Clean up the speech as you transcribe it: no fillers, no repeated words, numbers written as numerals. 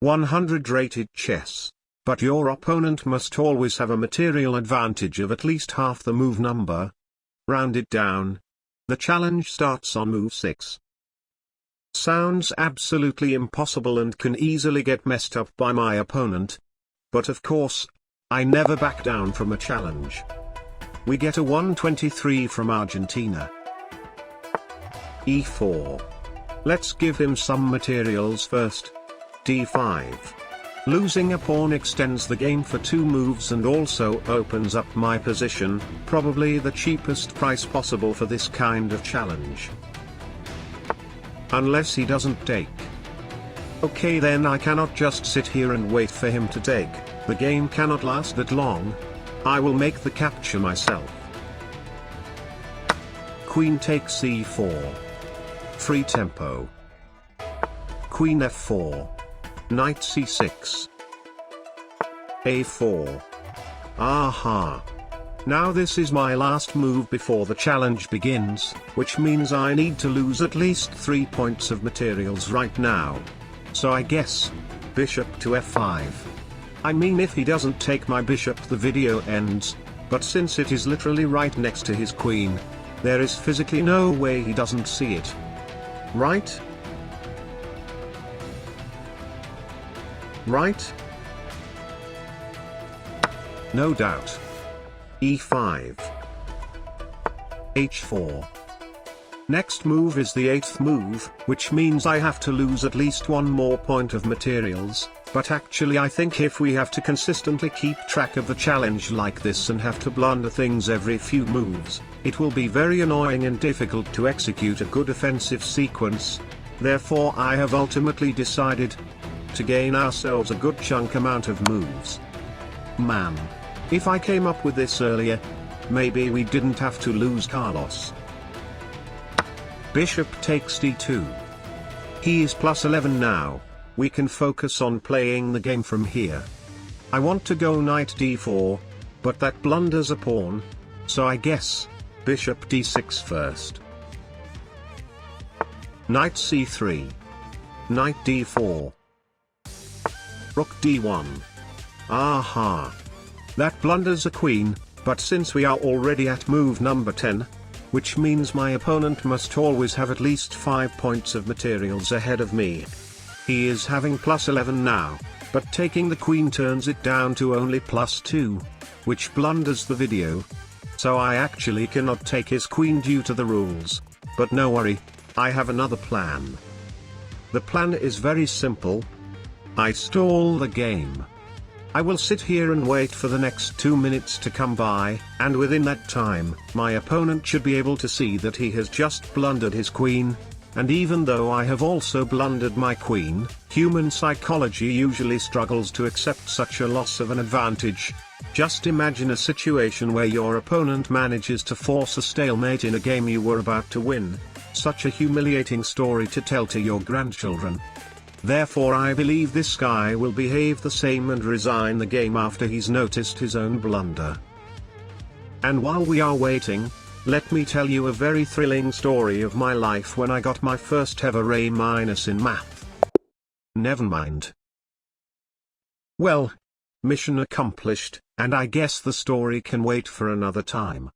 100 rated chess. But your opponent must always have a material advantage of at least half the move number. Rounded down. The challenge starts on move 6. Sounds absolutely impossible and can easily get messed up by my opponent. But of course, I never back down from a challenge. We get a 123 from Argentina. E4. Let's give him some materials first. D5. Losing a pawn extends the game for 2 moves and also opens up my position, probably the cheapest price possible for this kind of challenge. Unless he doesn't take. Okay, then I cannot just sit here and wait for him to take. The game cannot last that long. I will make the capture myself. Queen takes e4. Free tempo. Queen f4. Knight c6. a4. Aha. Now this is my last move before the challenge begins, which means I need to lose at least 3 points of materials right now. So I guess, bishop to f5. I mean, if he doesn't take my bishop the video ends, but since it is literally right next to his queen, there is physically no way he doesn't see it. Right? Right? No doubt. E5. H4. Next move is the 8th move, which means I have to lose at least 1 more point of materials, but actually I think if we have to consistently keep track of the challenge like this and have to blunder things every few moves, it will be very annoying and difficult to execute a good offensive sequence. Therefore I have ultimately decided to gain ourselves a good chunk amount of moves. Man. If I came up with this earlier, maybe we didn't have to lose Carlos. Bishop takes d2. He is plus 11 now. We can focus on playing the game from here. I want to go knight d4, but that blunders a pawn, so I guess, bishop d6 first. Knight c3. Knight d4. Rook d1. Aha. That blunders a queen, but since we are already at move number 10, which means my opponent must always have at least 5 points of materials ahead of me. He is having plus 11 now, but taking the queen turns it down to only plus 2, which blunders the video. So I actually cannot take his queen due to the rules, but no worry, I have another plan. The plan is very simple. I stall the game. I will sit here and wait for the next 2 minutes to come by, and within that time, my opponent should be able to see that he has just blundered his queen, and even though I have also blundered my queen, human psychology usually struggles to accept such a loss of an advantage. Just imagine a situation where your opponent manages to force a stalemate in a game you were about to win. Such a humiliating story to tell to your grandchildren. Therefore I believe this guy will behave the same and resign the game after he's noticed his own blunder. And while we are waiting, let me tell you a very thrilling story of my life when I got my first ever A- in math. Never mind. Well, mission accomplished, and I guess the story can wait for another time.